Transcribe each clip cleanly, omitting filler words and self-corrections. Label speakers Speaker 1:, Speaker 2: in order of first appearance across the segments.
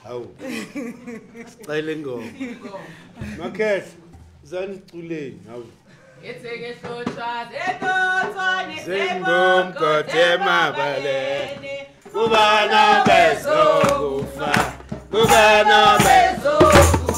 Speaker 1: Hawu. Sicela ingoma. Makhethe, zani culeni, hawu.
Speaker 2: Etheke hlothwazi etothwane
Speaker 1: Zimbongo temabalene. Kubana bezokufa. Kubana bezokufa.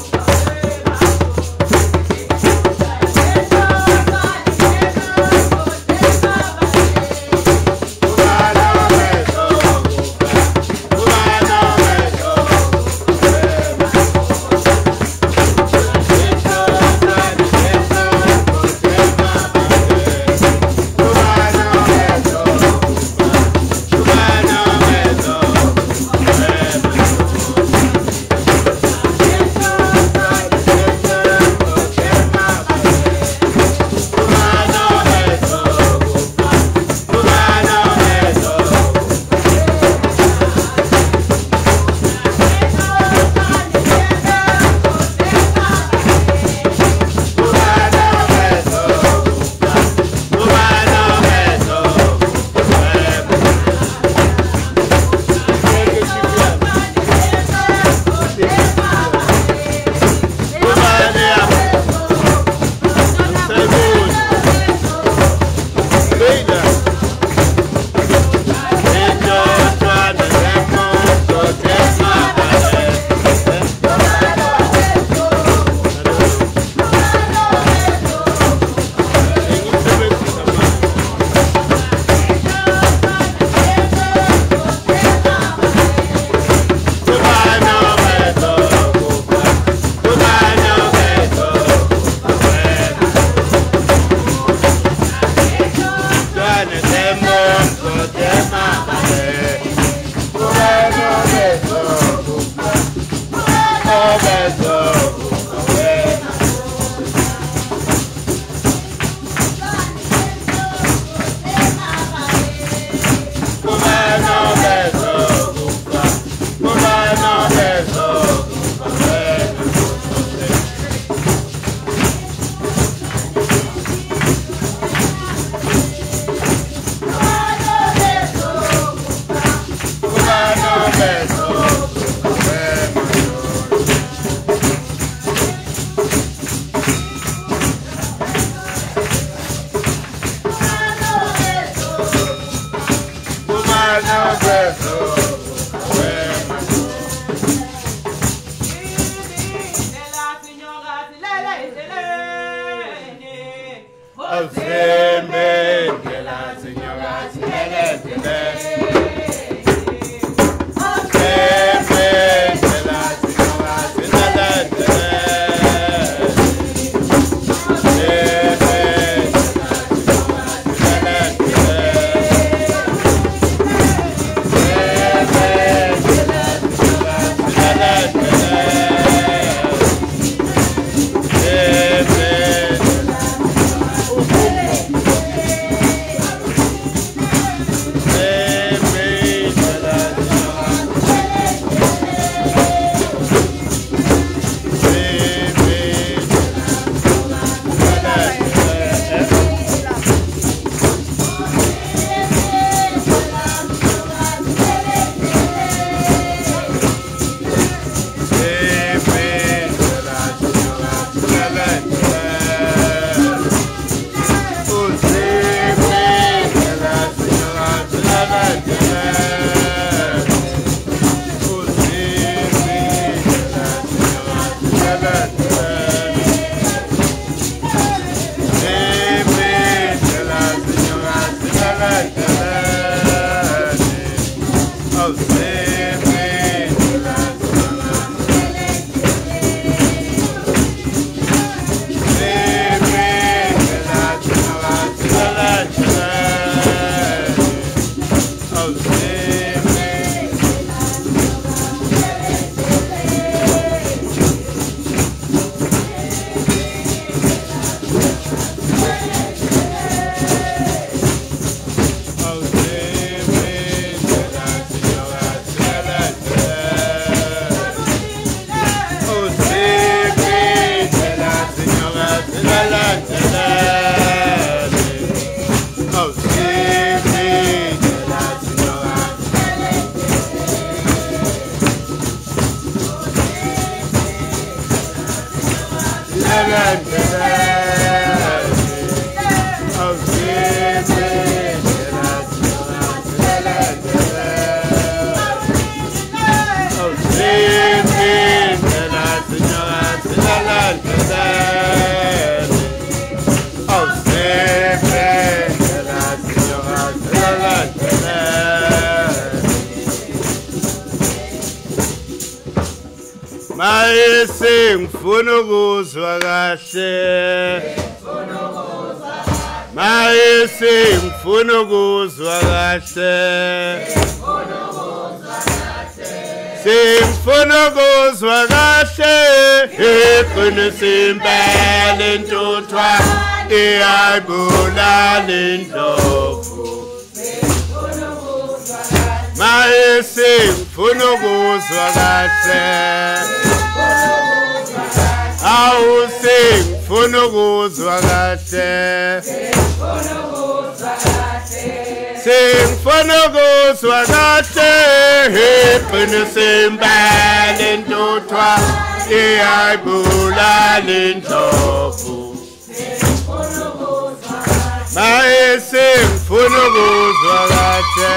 Speaker 1: Mayese ngifuna ukuzwa kahle Mayese ngifuna ukuzwa kahle Singifuna ukuzwa kahle iqinisa impela intuthwa iyayibulala indlovu Mayese ngifuna ukuzwa kahle Singifuna ukuzwa kahle Singifuna ukuzwa kahle iqinisa impela intuthwa iyayibulala indlovu Mayese ngifuna ukuzwa kahle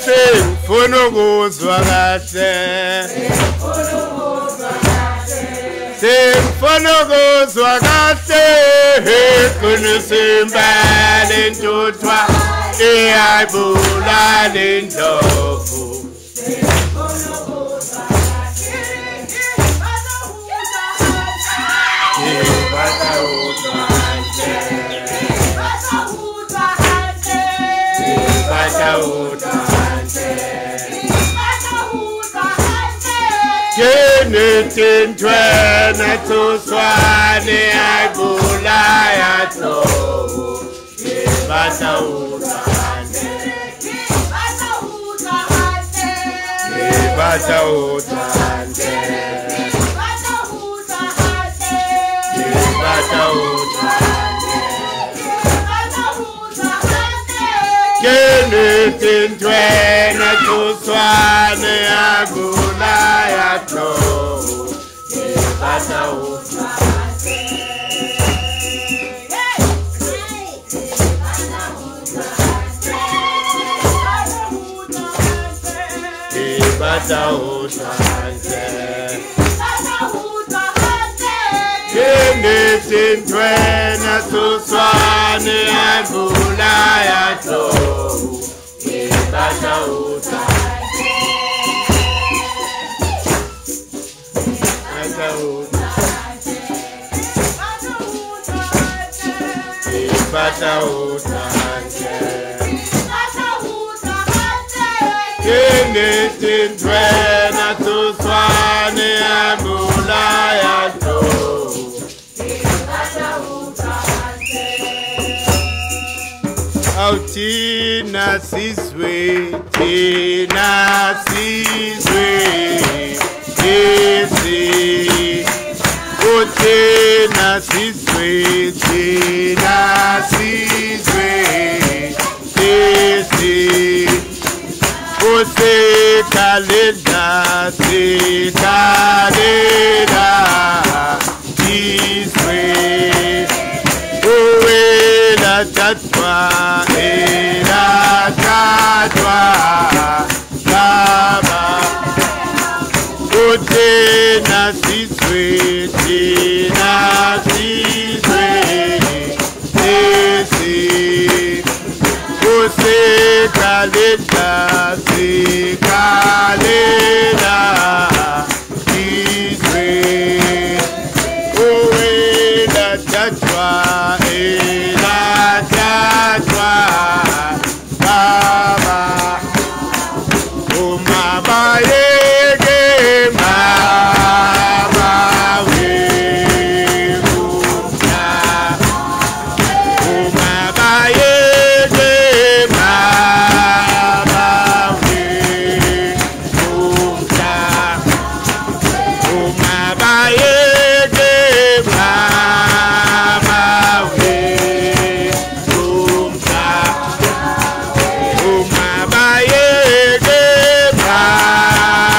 Speaker 1: Singifuna ukuzwa kahle Singifuna ukuzwa kahle iqinisa impela intuthwa iyayibulala indlovu Tintwena tuswane ayibulaya ndlovu Tintwena tuswane ayibulaya ndlovu Tintwena tuswane ayibulaya ndlovu Tintwena tuswane ayibulaya ndlovu Thina sizwe Thina sizwe Usikalela izwe Uwela tatwa Baba Thina sizwe Usikalela izwe Uwela tatwa Baba Umabayeke Mama Wegumya Umabayeke Mama Wegumya Umabayeke Mama Wegumya Umabayeke Mama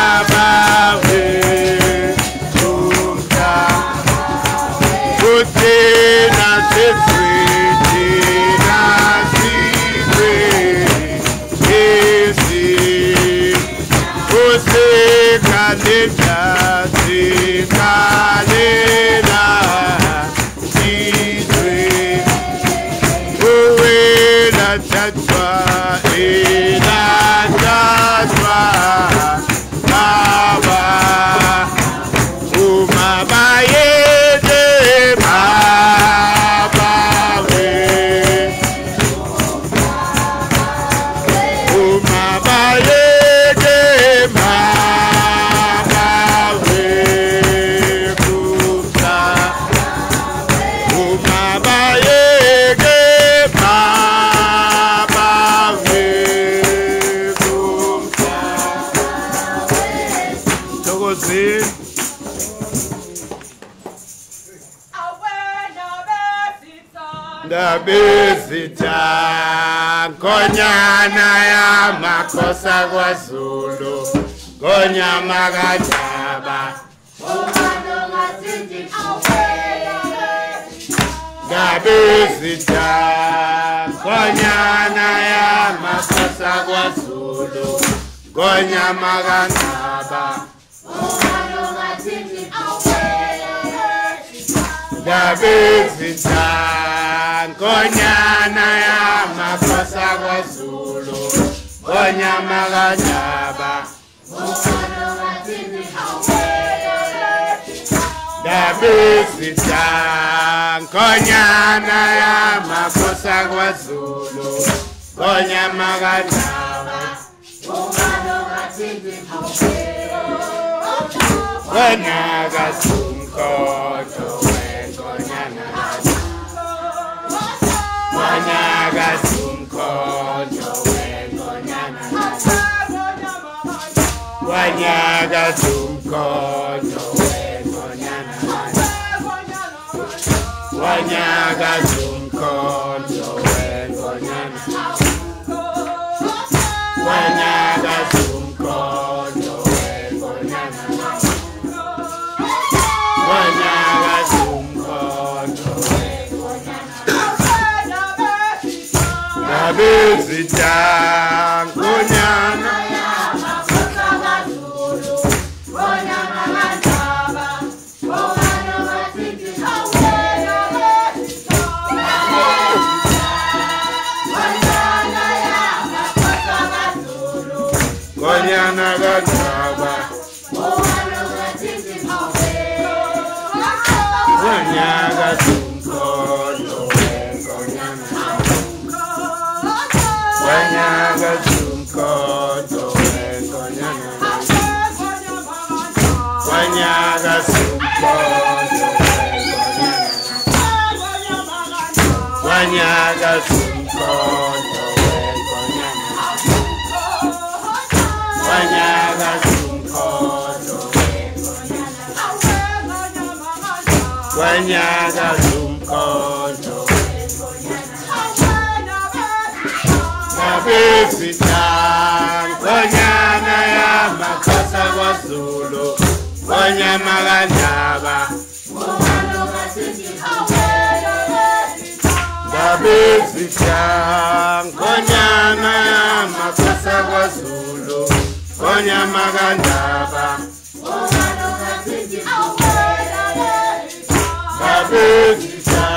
Speaker 1: thokozile ndabezitha nkonyana yamakhosa kwaZulu ngonyama kaNdaba ndabezitha nkonyana yamakhosa kwaZulu ngonyama kaNdaba ndabezitha nkonyana yamakhosa kwaZulu ngonyama kaNdaba ndabezitha nkonyana yamakhosa kwaZulu ngonyama kaNdaba wanyaka sumkhonto wenkonyana wanyaka sumkhonto wenkonyana wanyaka sumkhonto wenkonyana wanyaka sumkhonto wenkonyana wanyaka sumkhonto wenkonyana wanyaka sumkhonto ndabezitha nkonyana ngonyana kaNdaba wanyaka sumkhonto wenkonyana wanyaka sumkhonto wenkonyana wanyaka sumkhonto wenkonyana wanyaka sumkhonto wenkonyana wanyaka sumkhonto wanyaka sumkhonto ndabezitha nkonyana yamakhosa kwaZulu ngonyama kaNdaba ndabezitha nkonyana yamakhosa kwaZulu ngonyama kaNdaba ndabezitha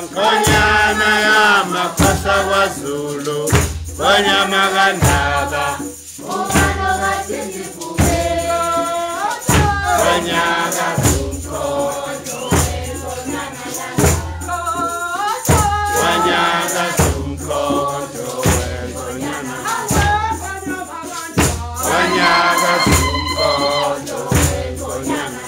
Speaker 1: nkonyana yamakhosa kwaZulu ngonyama kaNdaba wanyaka sumkhonto wanyaka sumkhonto wenkonyana wanyaka sumkhonto wenkonyana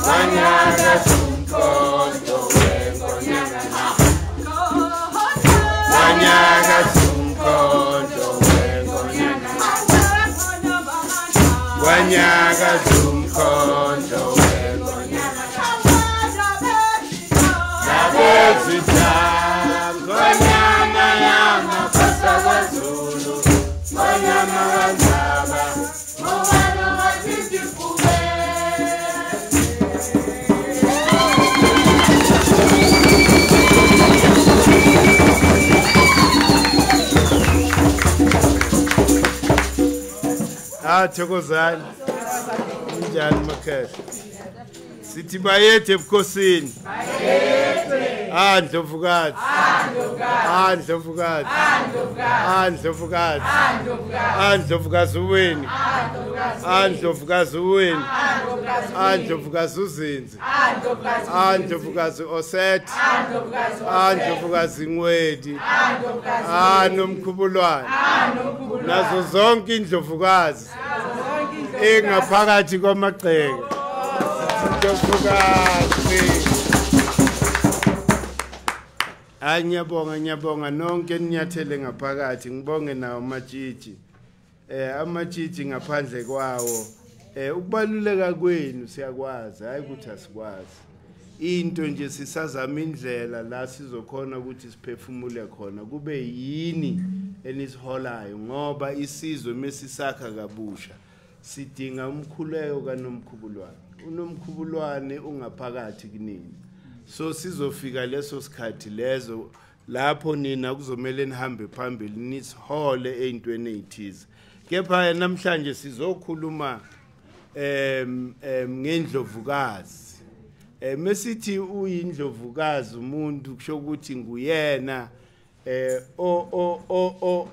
Speaker 1: wanyaka sumkhonto wenkonyana wanyaka sumkhonto wenkonyana wanyaka sumkhonto wenkonyana ndabezitha nkonyana yamakhosa kwaZulu ngonyama kaNdaba thokozani njani makhehla sithi bayethe ebukhosini Ndlovukazi Ndlovukazi Ndlovukazi Ndlovukazi uweni Ndlovukazi uweni Ndlovukazi uzinzi Ndlovukazi osethi Ndlovukazi ngwedi nomkhubulwane nazo zonke indlovukazi engaphakathi kwamagceke Ndlovukazi ngiyabonga nonke ninyathele ngaphakathi ngibonge nawo matshitshi amajiji ngaphandle kwawo ukubaluleka kwenu siyakwazi hayi ukuthi asikwazi into nje sisazama indlela la sizokhona ukuthi siphefumule khona kube yini enisiholayo ngoba isizwe mesisakha kabusha sidinga umkhuleko kaNomkhubulwane uNomkhubulwane ungaphakathi kunini so sizofika leso sikhathi lezo lapho nina kuzomela nihambe phambili nisihole eintweni ezithize kepha namhlanje sizokhuluma ngendlovukazi mesithi uyindlovukazi umuntu kusho ukuthi nguyena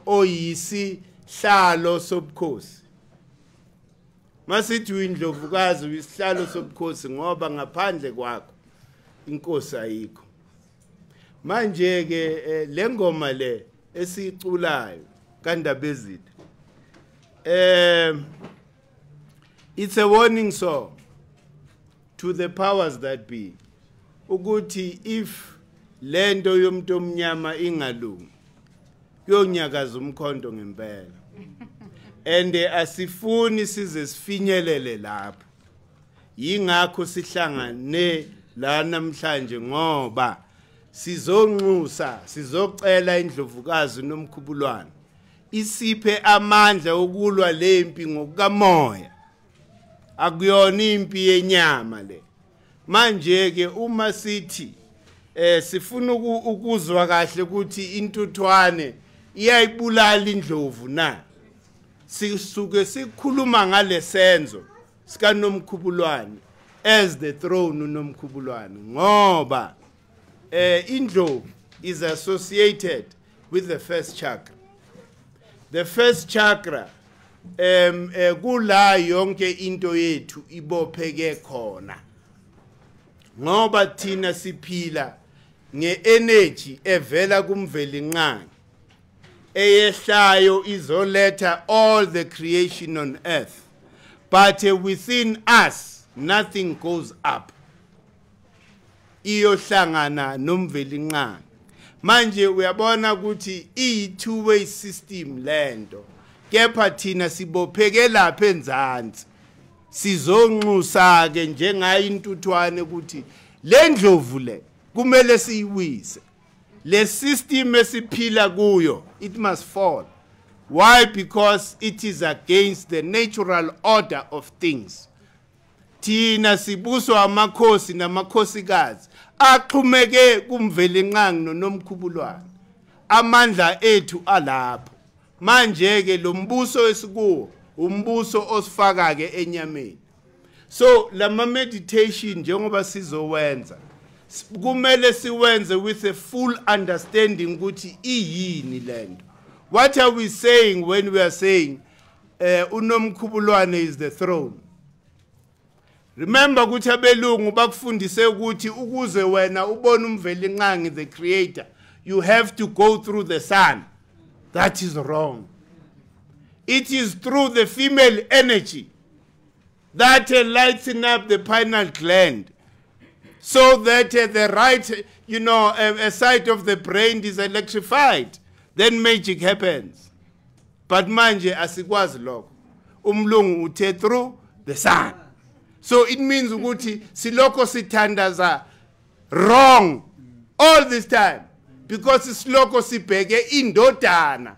Speaker 1: oyisihlalo sobukhosi masithi uyindlovukazi uyisihlalo sobukhosi ngoba ngaphandle kwakho inkosi ayikho manje ke lengoma le esiculayo kaNdabezitha it's a warning song to the powers that be ukuthi if lento yomuntu omnyama ingalungi kuyonyakaza umkhonto ngempela and asifuni size sifinyelele lapho yingakho sihlangane la namhlanje ngoba sizonxusa sizocela indlovukazi uNomkhubulwane isiphe amandla okulwa lempi ngokukamoya akuyona impi yenyama le manje ke uma sithi sifuna ukuzwa kahle ukuthi intuthwane iyayibulala indlovu na sisuke sikhuluma ngale senzo sika Nomkhubulwane as the throne uNomkhubulwane ngoba indlovu is associated with the first chakra. The first chakra kula yonke into yethu ibopheke khona ngoba thina siphila nge-energy evela kumvelinqangi eyehlayo izoletha all the creation on earth but within us nothing goes up iyohlangana nomvelinqangi manje uyabona ukuthi iyi-two-way system lento kepha thina sibopheke lapha enzansi sizonxusa ke njengayo intuthwane ukuthi le ndlovu le kumele siyiwise le system esiphila kuyo it must fall why because it is against the natural order of things thina sibuswa amakhosi namakhosikazi axhumeke kumvelinqangi noNomkhubulwane amandla ethu alapho manje ke lo mbuso esikuwo umbuso osifaka ke enyameni so lama meditation njengoba sizowenza kumele siwenze with a full understanding ukuthi iyini lento what are we saying when we are saying uNomkhubulwane is the throne remember ukuthi abelungu bakufundise ukuthi ukuze wena ubone umvelinqangi the creator you have to go through the sun that is wrong it is through the female energy that lights up the pineal gland so that the right a side of the brain is electrified then magic happens but manje asikwazi lokho umlungu uthe through the sun so it means ukuthi siloko sithandaza wrong all this time because siloko sibheke indodana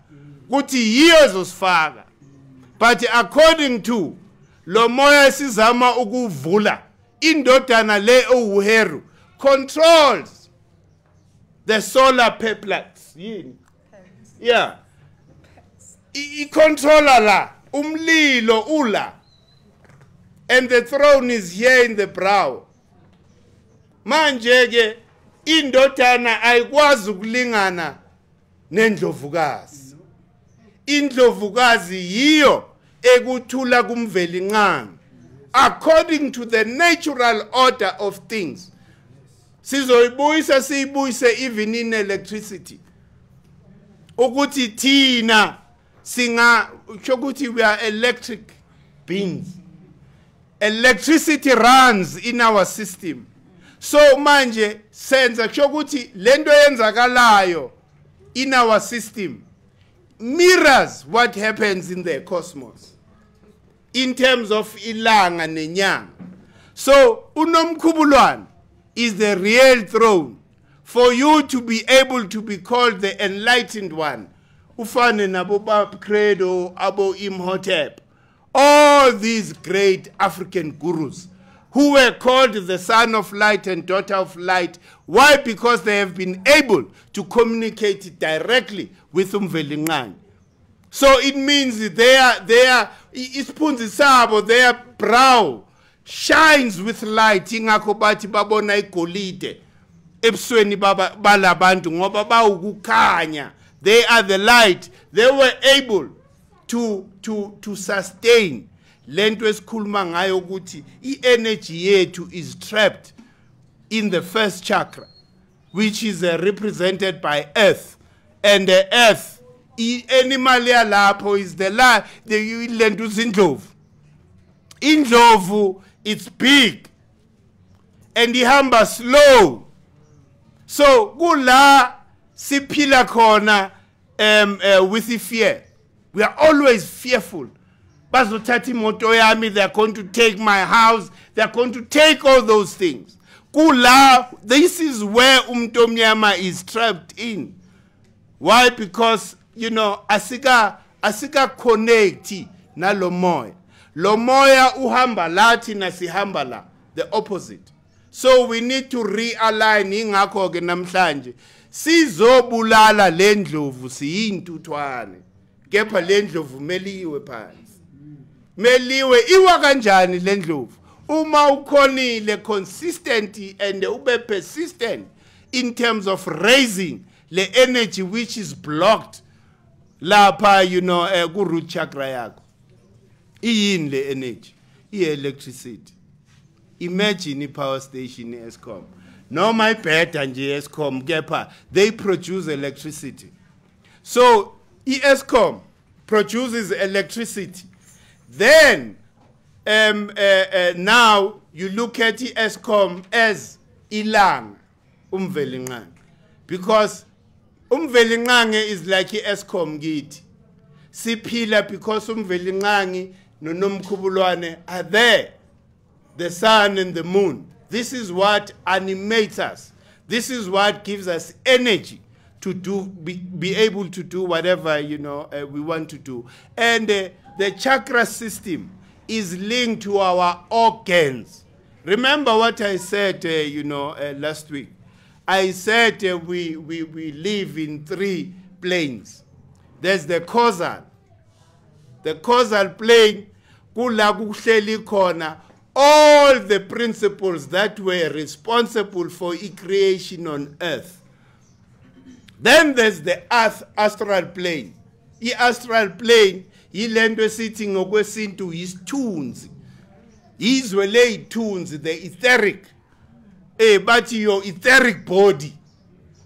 Speaker 1: ukuthi yiyo ezosifaka but according to lo moya esizama ukuvula indodana le uHeru controls the solar plexus yini yeah I controller la umlilo ula and the throne is here in the brow manje ke indodana ayikwazi ukulingana nendlovukazi indlovukazi yiyo ekuthula kumvelinqangi according to the natural order of things sizoyibuyisa siyibuyise even in electricity ukuthi thina singa ukuthi we are electric beings electricity runs in our system so manje senza kusho ukuthi lento yenzakalayo in our system mirrors what happens in the cosmos in terms of ilanga nenyanga. So uNomkhubulwane is the real throne for you to be able to be called the enlightened one. Ufane nabo Bab Credo, Abo Imhotep, all these great African gurus who were called the son of light and daughter of light. Why? Because they have been able to communicate directly with Umvelinqangi. So it means their brow shines with light. Ingakho bathi babona igolide ebusweni balabantu ngoba bawukukhanya. They are the light. They were able to sustain lento esikhuluma ngayo ukuthi i-energy yethu is trapped in the first chakra, which is represented by earth. And the earth, animal yalapho is the lento zindlovu. Indlovu, it's big and ihamba slow. So kula siphila khona with the fear. We are always fearful. Bazothatha imoto yami, they are going to take my house, they are going to take all those things. Kula, this is where umntomnyama is trapped in. Why? Because, you know, asika connecti na lomoya. Lomoya uhamba lati na sihamba la, the opposite. So we need to realign ingakho ke namhlanje. Sizobulala lendlovu siyintuthwane. Kepha lendlovu meliwe phansi. Meliwe iwa kanjani lendlovu? Uma ukhonile consistent and ube persistent in terms of raising the energy which is blocked lapha, you know, ku root chakra yakho. Iyini le energy? I-electricity. Imagine i-power station Eskom. No, my pet and Eskom, kepha, they produce electricity. So Eskom produces electricity. Then now you look at Eskom as ilanga Umvelinqangi, because Umvelinqangi is like Eskom kithi. Siphila because Umvelinqangi no Nomkhubulwane are there, the sun and the moon. This is what animates us. This is what gives us energy to do, be able to do whatever, you know, we want to do. And the chakra system is linked to our organs. Remember what I said, you know, last week. I said we live in 3 planes. There's the causal. The causal plane, kula kuhleli khona all the principles that were responsible for creation on earth. Then there's the earth astral plane. The astral plane, yilento sitting ngokwesintu isithunzi. Izwele ithunzi, the etheric. But your etheric body.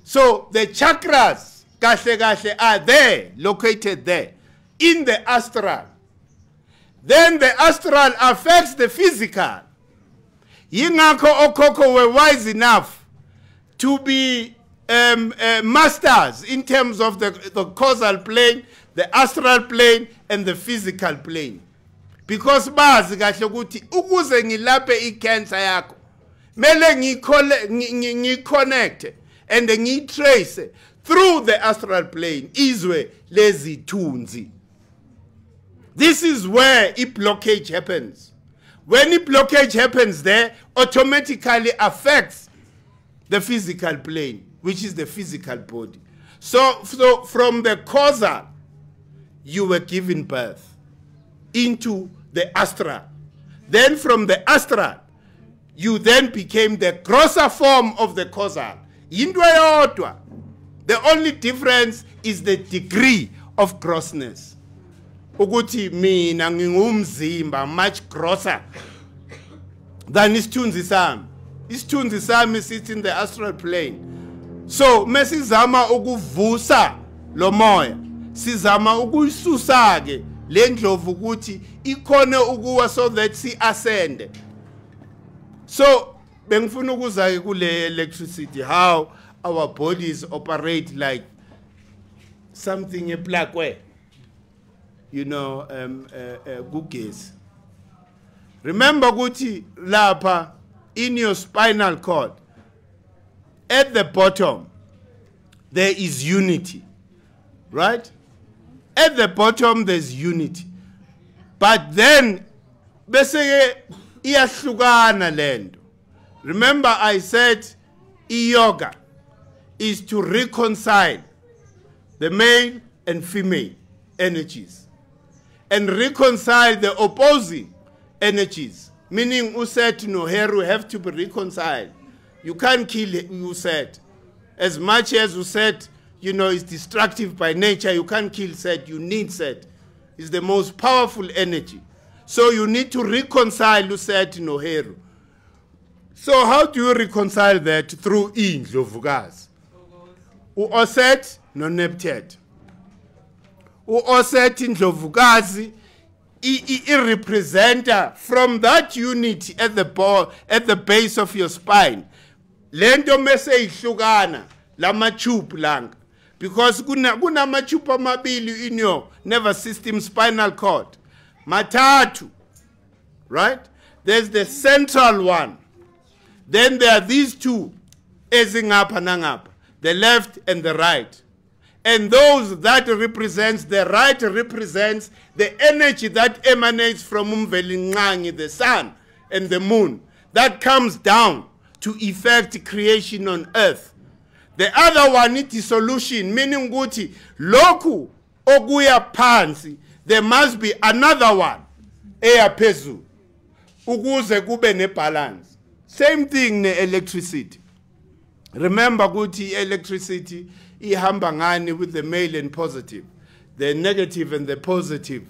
Speaker 1: So the chakras, kahle kahle, are there, located there, in the astral. Then the astral affects the physical. Yingakho okhokho were wise enough to be masters in terms of the causal plane, the astral plane, and the physical plane. Because bazi kahle ukuthi ukuze ngilaphe icancer yakho, mele ngiconnect and ngitrace through the astral plane izwe lezi thunzi. This is where a blockage happens. When a blockage happens there, automatically affects the physical plane, which is the physical body. So from the causal, you were given birth into the astral. Then from the astral, you then became the grosser form of the causal. The only difference is the degree of grossness. Ukuthi mina ngingumzimba much grosser than isithunzi sami. Isithunzi sami sits in the astral plane. So mesizama ukuvusa lo moya, sizama ukuyisusa ke lendlovu ukuthi ikhona ukuwa so that si ascend. So bengifuna ukuza ke kule electricity, how our bodies operate like something a black way, you know, gugesi. Remember ukuthi lapha in your spinal cord, at the bottom, there is unity, right? At the bottom, there's unity. But then, bese iyahlukana lento. Remember I said yoga is to reconcile the male and female energies and reconcile the opposing energies. Meaning Uset no Heru have to be reconciled. You can't kill Uset. As much as Uset, you know, is destructive by nature, you can't kill Set, you need Set. It's the most powerful energy. So you need to reconcile Uset no Heru. So how do you reconcile that? Through Indlovukazi. U-Oset no Neptet. U-Oset Indlovukazi representer from that unity at the base of your spine. Lento mese ihlukana lama tube langa. Because kuna tube amabili in your nervous system, spinal cord. Matatu. Right? There's the central one. Then there are these two, ezingapha nangapha, the left and the right. And those that represents, the right represents the energy that emanates from Umvelinqangi, the sun and the moon, that comes down to effect creation on earth. The other one is dissolution, meaning ukuthi lokhu okuya phansi, there must be another one, eya phezulu, ukuze kube ne balance. Same thing ne electricity. Remember ukuthi electricity ihamba ngani with the male and positive, the negative and the positive,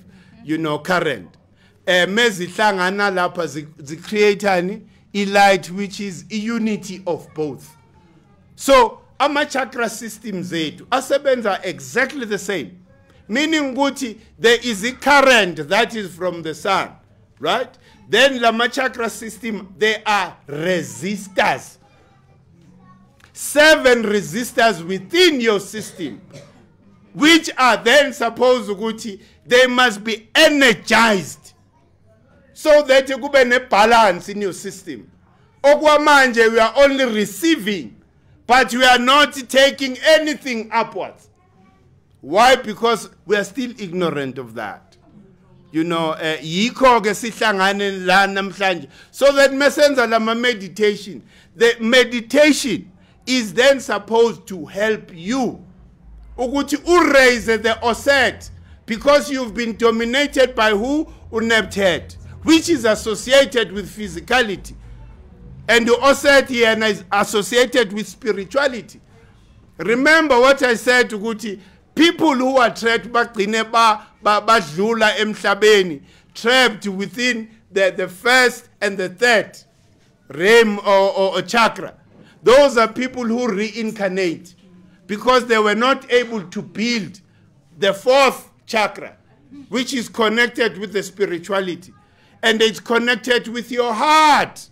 Speaker 1: you know, current. Mezihlangana lapha zicreate light, which is a unity of both. So ama chakra systems zethu asebenza exactly the same. Meaning ukuthi there is a current that is from the sun, right? Then lama chakra system, there are resistors. 7 resistors within your system, which are then supposed to, they must be energized so that you can have balance in your system. Okwamanje, we are only receiving, but we are not taking anything upwards. Why? Because we are still ignorant of that. You know, so that mesenza lama meditation. The meditation is then supposed to help you. Ukuthi raise the Oset, because you've been dominated by who? Uneptet, which is associated with physicality. And the Oset here is associated with spirituality. Remember what I said to Guti, people who are trapped trapped within the first and the third realm or chakra. Those are people who reincarnate because they were not able to build the 4th chakra, which is connected with the spirituality. And it's connected with your heart.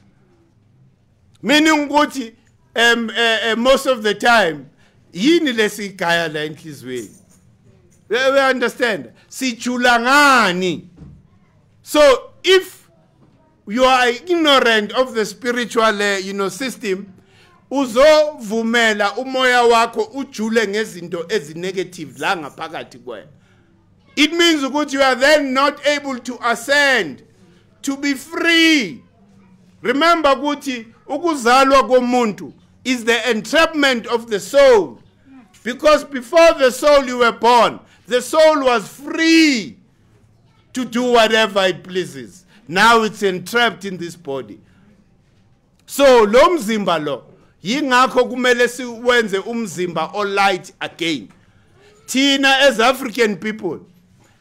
Speaker 1: Meaning, most of the time, yini lesikaya la inhlizweni. We understand. Sichulangani. So if you are ignorant of the spiritual system, uzovumela umoya wakho ujule ngezinto ezinegative la ngaphakathi kwena. It means ukuthi you are then not able to ascend, to be free. Remember ukuthi ukuzalwa komuntu is the entrapment of the soul. Because before the soul you were born, the soul was free to do whatever it pleases. Now it's entrapped in this body. So lo mzimba lo yingakho kumele siwenze umzimba all light again. Thina as African people,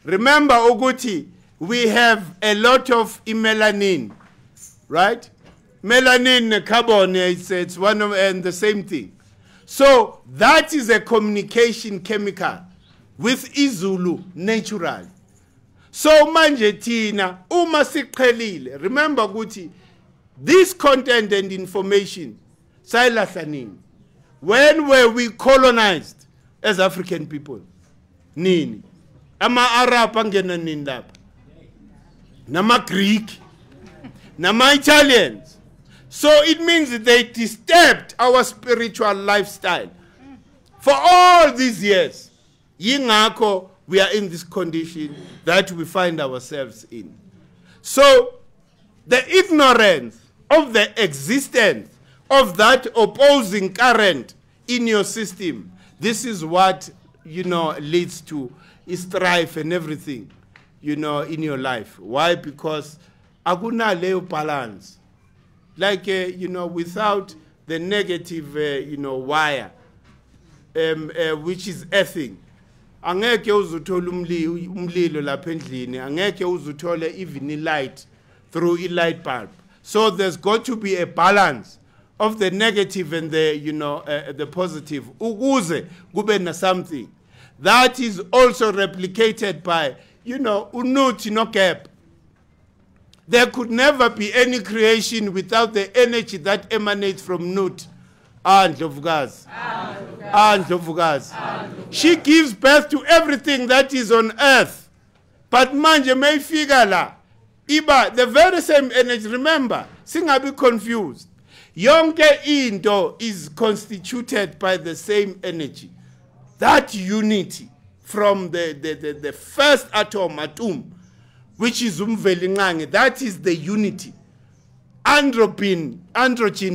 Speaker 1: remember ukuthi we have a lot of melanin, right? Melanin and carbon, it's one of and the same thing. So that is a communication chemical with izulu natural. So manje thina uma siqhelile, remember ukuthi this content and information sayilahlanini. When were we colonized as African people? nini ama-Arab angena nini lapha nama-Greek nama-Italians. So it means that they disturbed our spiritual lifestyle for all these years. Yingakho we are in this condition that we find ourselves in. So the ignorance of the existence of that opposing current in your system, this is what, leads to strife and everything, in your life. Why? Because akuna leyo balance. Like, without the negative, wire, which is earthing. Angeke uzuthola umlilo lapha endlini, angeke uzuthola even light through a light bulb. So there's got to be a balance of the negative and the, the positive. Ukuze kube na something. That is also replicated by, unuthi no gap. There could never be any creation without the energy that emanates from Nut. Ndlovukazi. Ndlovukazi. She gives birth to everything that is on earth. But manje mayifika la, iba the very same energy. Remember, singabi confused. Yonke into is constituted by the same energy. That unity from the first atom, which is umvelingange, that is the unity. Androgen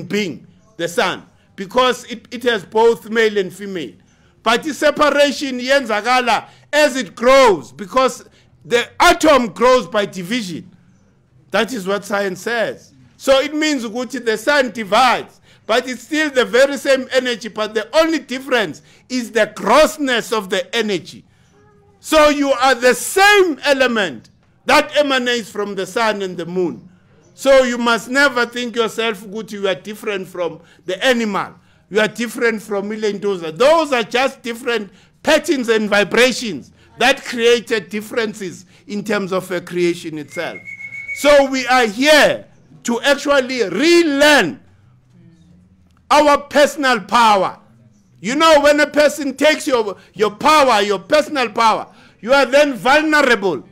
Speaker 1: being the sun, because it has both male and female. But the separation yenzakala as it grows, because the atom grows by division. That is what science says. So it means that the sun divides, but it's still the very same energy, but the only difference is the grossness of the energy. So you are the same element that emanates from the sun and the moon. So you must never think yourself good, you are different from the animal. You are different from Milendoza. Those are just different patterns and vibrations that created differences in terms of a creation itself. So we are here to actually relearn our personal power. When a person takes your power, your personal power, you are then vulnerable.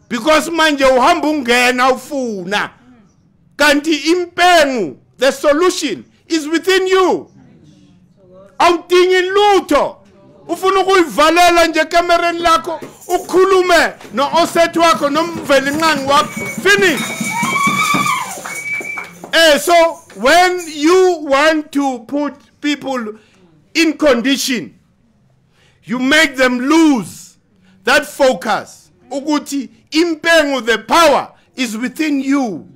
Speaker 1: Because manje uhamba ungena ufuna. Kanti impengu, the solution is within you. Awudingi lutho. Ufuna ukuyivalela nje kamereni lakho ukhulume no osethu wakho nomvelinqangi wakho. Finish. So when you want to put people in condition, you make them lose that focus. Ukuthi impengu, the power is within you.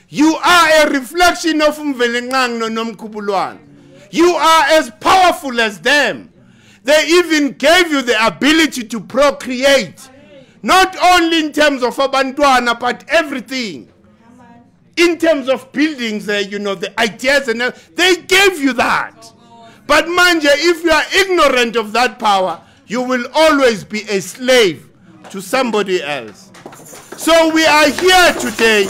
Speaker 1: You are a reflection of umvelinqangi nomkhubulwane. You are as powerful as them. They even gave you the ability to procreate. Not only in terms of abantwana, but everything. In terms of buildings, the ideas, and they gave you that. But manje, if you are ignorant of that power, you will always be a slave to somebody else. So we are here today.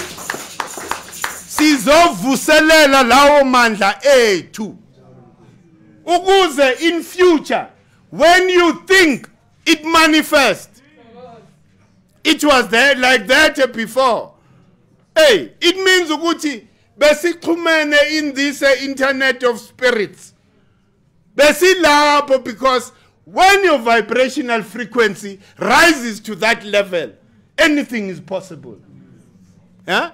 Speaker 1: Sizovuselela lawo mandla ethu. Ukuze in future, when you think it manifests, it was there like that before. Hey, it means ukuthi besikhumene in this internet of spirits. Besilapho, because when your vibrational frequency rises to that level, anything is possible. Yeah?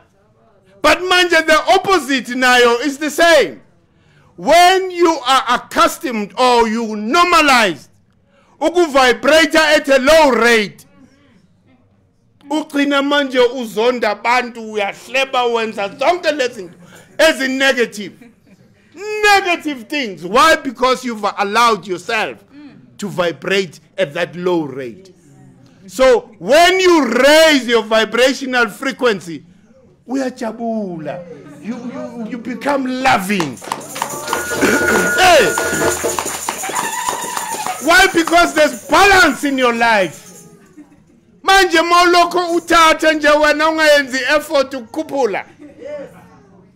Speaker 1: But manje, the opposite nayo is the same. When you are accustomed or you normalized ukuvibrate at a low rate, ugcina manje uzonda abantu, uyahleba, wenza zonke lezi as in negative things. Why? Because you've allowed yourself to vibrate at that low rate. So when you raise your vibrational frequency, uyajabula, you become loving. Hey. Why? Because there's balance in your life. Manje moloko uthatha nje wena ungayenzi effort ukukhuphula.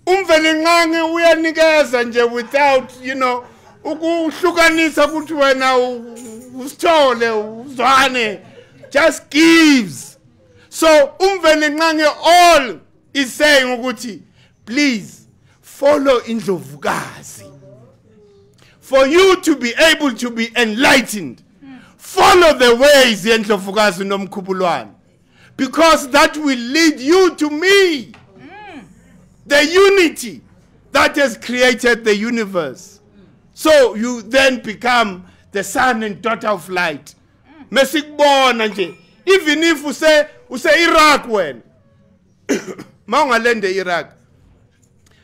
Speaker 1: Umvelinqangi uyanikeza nje without, ukuhlukanisa ukuthi wena usithole uzwane just gives. So umveli nqange all is saying ukuthi please follow indlovukazi. For you to be able to be enlightened, follow the ways yendlovukazi nomkhubulwane, because that will lead you to me, the unity that has created the universe. So you then become the son and daughter of light. Mesikubona nje, even if you say Iraq when maungalende Iraq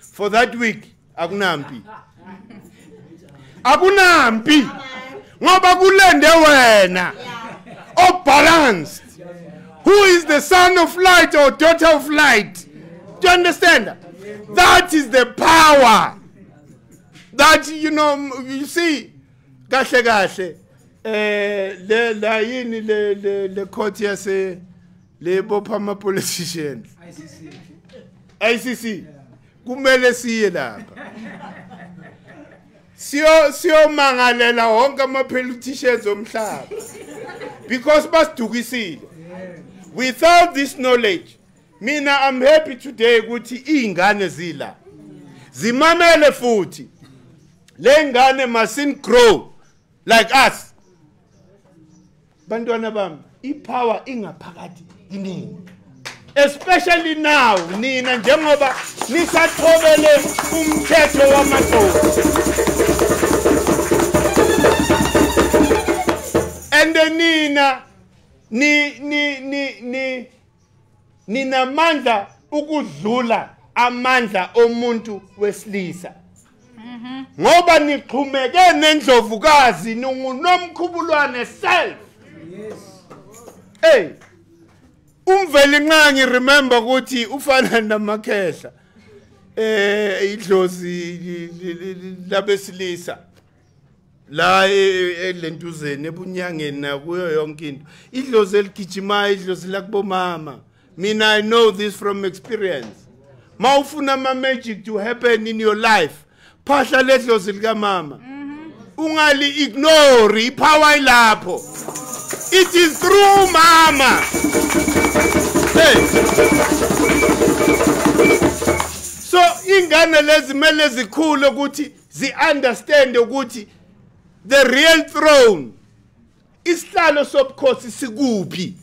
Speaker 1: for that week akunampi ngoba kulende wena balanced. Who is the son of light or daughter of light? Do you understand? That is the power that, you know, you see, kahle la yini le court yase le bopha ma politicians ICC kumele siye lapha siyo mangalela wonke ama politicians omhlaba because basidukisile. Without this knowledge, mina I'm happy today ukuthi ingane zila zimamele futhi le ngane must grow like us. Bantwana bami, ipower ingaphakathi kinini, especially now nina njengoba nisathobele umthetho wamadoda, and nina ninamandla ukudlula amandla omuntu wesilisa. Ngoba nixhumeke nendlovukazi nomkhubulwane self. Hey, umveli nqangi remember ukuthi ufana namakhehla idlozi labesilisa la elentuzeni ebunyangeni na kuyo yonke into. Idlozi eligijimayo, idlozi lakubomama. Mina I know this from experience. Mawufuna ama magic to happen in your life, phahla ledlozi lika mama. Ungali ignore ipower ilapho. It is through mama. Hey. So ingane lezi mele zikhulu ukuthi zi understand ukuthi the real throne isihlalo sobukhosi sikuphi,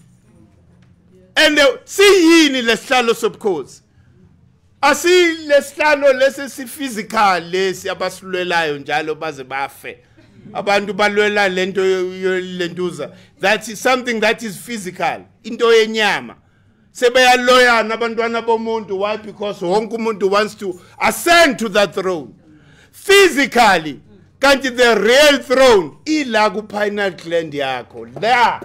Speaker 1: and siyini lesihlalo sobukhosi. Asi lesihlalo lesi physical lesi abasilwelayo njalo baze bafe. Abantu balwela lento lentuza. That is something that is physical, into yenyama. Sebeyaloyana abantwana bomuntu. Why? Because wonke umuntu wants to ascend to that throne physically. Kanti the real throne ila ku pineal gland yakho. There,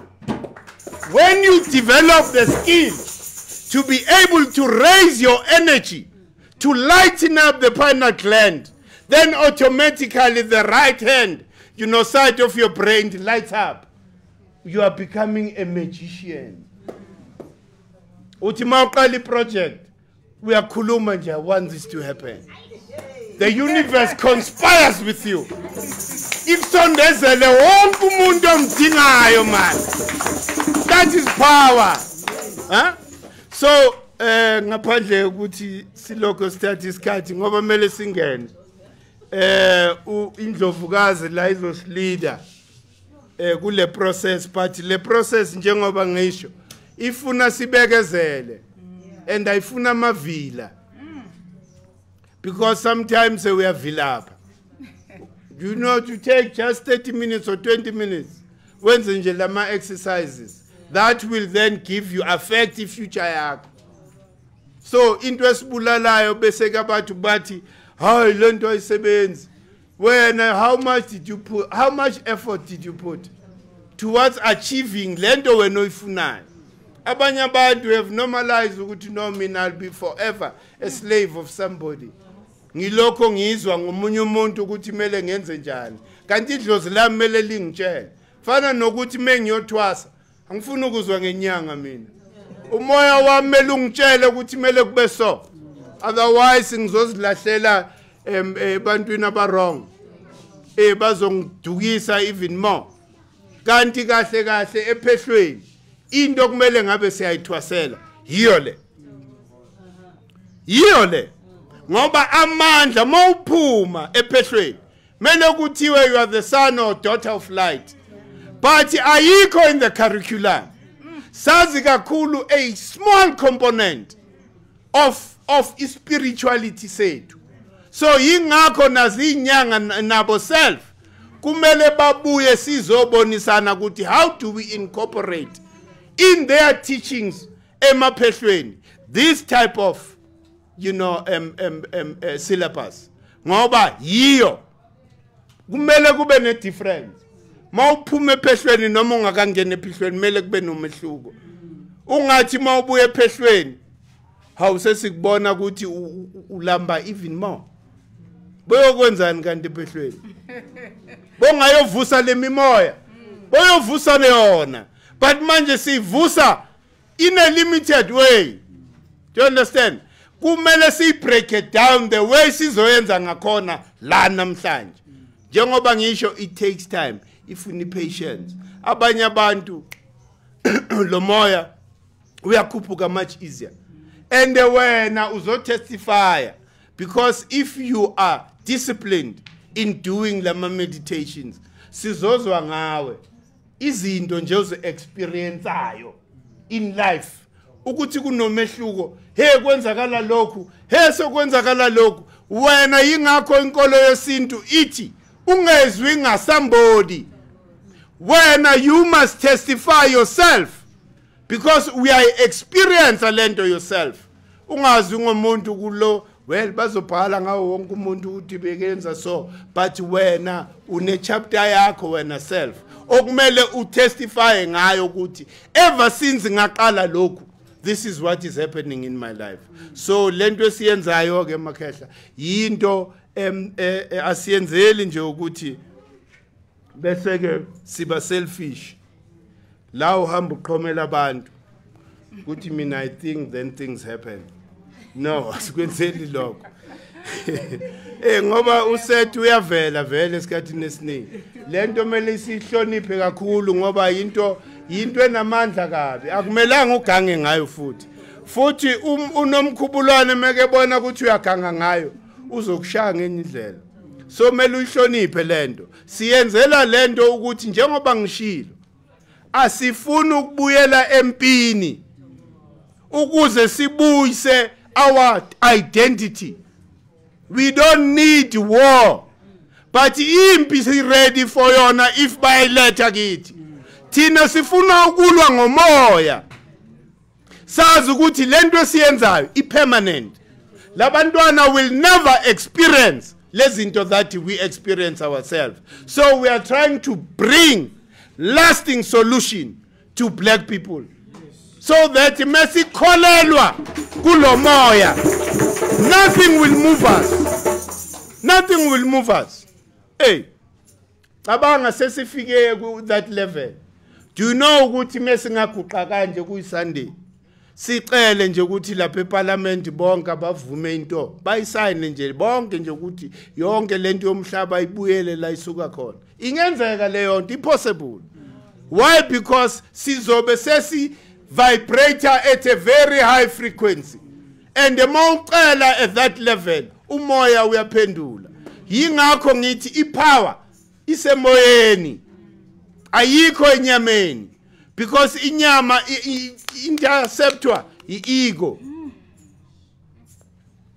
Speaker 1: when you develop the skill to be able to raise your energy to lighten up the pineal gland, then automatically the right hand, you know, side of your brain lights up. You are becoming a magician. Utima uqali project, we are khuluma nje, want this to happen. The universe conspires with you. If sondezele wonke umuntu omdingayo man. That is power. Huh? So ngaphandle ukuthi siloko start isikhathi ngoba mele singene. Indlovukazi la izosleader kule process, but le process njengoba ngisho ifuna sibekezele and ayifuna amavila, because sometimes we are vilapa. You know, to take just 30 minutes or 20 minutes when nje lama exercises that will then give you affect future yakho. So into esibulalayo bese kabathu bathi hayi lento ayisebenzi. When how much did you put, how much effort did you put towards achieving lento wena oyifunayo? Abanye abantu have normalized ukuthi no, mina I'll be forever a slave of somebody. Ngilokho ngizwa ngomunye umuntu ukuthi mele ngenze njani, kanti idlozi lami mele lingitshele. Fana nokuthi mengiyothwasa angifuni ukuzwa ngenyanga mina. Umoya wami mele ungitshele ukuthi mele kube so. Otherwise ngizozilahlela ebantwini aba wrong. bazongidukisa even more. Kanti kahle kahle ephehlweni into kumele ngabe siyayithwasela yiyo le ngoba amandla mawuphuma ephehlweni mele kuthiwe you are the son or daughter of light, but ayikho in the curriculum. Sazi kakhulu a small component of spirituality sethu. So yingakho nazinyanga nabo self kumele babuye sizobonisana ukuthi how do we incorporate in their teachings emaphehlweni this type of syllabus, ngoba yiyo kumele kube ne difference. Mawuphuma ephehlweni noma ungakangena ephehlweni mele kube nomehluko. Ungathi mawubuye ephehlweni hawusesikubona ukuthi ulamba even more. Boyokwenzani kanti ephehlweni? Bongayovusa lemimoya. Boyovusa yona. But manje sivusa in a limited way. Do you understand? Kumele si break it down the way sizoyenza ngakhona la namhlanje. Njengoba ngisho it takes time. If we need patience. Abanye abantu lo moya uyakhuphuka much easier. And wena uzotestify, because if you are disciplined in doing lama meditations sizozwa ngawe izinto nje uzo experience ayo in life ukuthi kunomehluko. Hey kwenzakala lokhu, hey sokwenzakala lokhu. Wena yingakho inkolo yesintu ithi ungezwi nga somebody. Wena you must testify yourself, because we are experience lento yourself. Ungazi ngomuntu kulo well bazobhala ngawo wonke umuntu uthi bekenza so, but wena une chapter yakho wena self okumele utestify ngayo ukuthi ever since ngaqala lokhu this is what is happening in my life. So lento esiyenzayo ke makhehla yinto asiyenzeli nje ukuthi bese ke siba selfish la uhamba uqhomela abantu ukuthi mina I think then things happen. No, asikwenzeli lokho. Ngoba usethu uyavela vele esikhathini esiningi. Lento mele sihloniphe kakhulu ngoba into enamandla kabi. Akumelanga ugange ngayo futhi unomkhubulwane meke bona ukuthi uyaganga ngayo uzokushaya ngenye indlela. So mele uyihloniphe lento. Siyenzela lento ukuthi njengoba ngishilo asifuna ukubuyela empini ukuze sibuyise our identity. We don't need war, but impi is ready for yona if by letter kithi. Thina sifuna ukulwa ngomoya. Sazi ukuthi lento esiyenzayo ipermanent. Labantwana will never experience lezinto that we experience ourselves. So we are trying to bring lasting solution to black people. So that mesi kholelwa kulo moya, nothing will move us. Nothing will move us. Hey, cabanga sesifike ku that level. Do you know ukuthi mesi ngaguqa kanje kuyi Sunday sicele nje ukuthi lapha eParliament bonke abavume into bayisayine nje bonke nje ukuthi yonke lento yomhlaba ibuyele la isuka khona. Ingenzeka leyo nto impossible. Why? Because sizobe sesi vibrator at a very high frequency, and the mawucela at that level umoya uyaphendula. Yingakho ngithi ipower isemoyeni ayikho enyameni, because inyama interceptwa iego.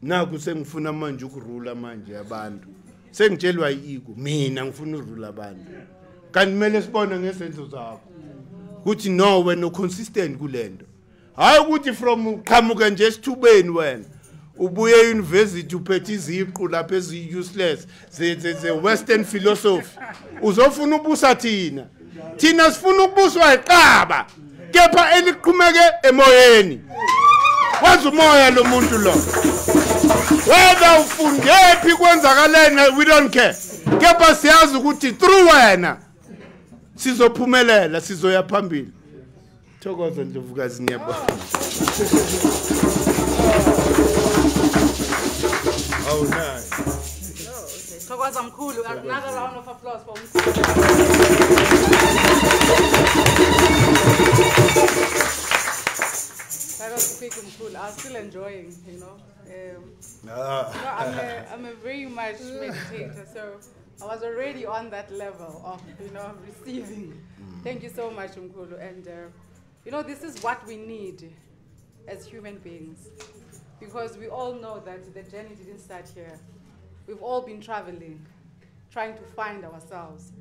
Speaker 1: Naku sengifuna manje ukurula manje abantu, sengitshelwa iego mina ngifuna urula abantu. Kanti mele sibone ngesenzo zakho ukuthi no wena consistent kulento. Hayi ukuthi from qhamuka nje esithubeni wena ubuye university uphethe iziqu lapha ezi useless ze western philosophy uzofuna ubusa thina sifuna ukubuswa iqaba kepha eliqhumeke emoyeni. Wenza umoya lo muntu lo, whether ufundephi kwenzakaleni we don't care, kepha siyazi ukuthi through wena sizophumelela, sizoya phambili. Thokoza Ndlovukazi, ngiyabonga. Oh nice.
Speaker 2: Siyathokoza mkhulu. Another round of applause for mkhulu. That was quick mkhulu. I was still enjoying, you know. I'm a very much meditator, so I was already on that level of, you know, receiving. Thank you so much, Mkhulu. And, you know, this is what we need as human beings, because we all know that the journey didn't start here. We've all been traveling, trying to find ourselves.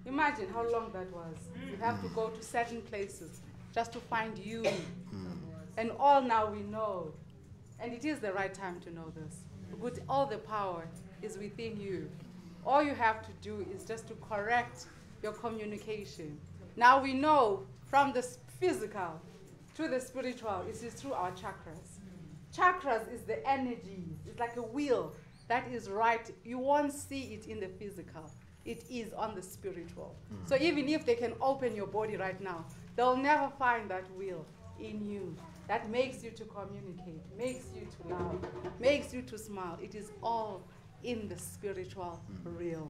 Speaker 2: Imagine how long that was. You have to go to certain places just to find you. And all now we know. And it is the right time to know this. Because all the power is within you. All you have to do is just to correct your communication. Now we know from the physical to the spiritual, it is through our chakras. Chakras is the energy. It's like a wheel that is right. You won't see it in the physical. It is on the spiritual. So even if they can open your body right now, they'll never find that wheel in you that makes you to communicate, makes you to love, makes you to smile. It is all in the spiritual realm.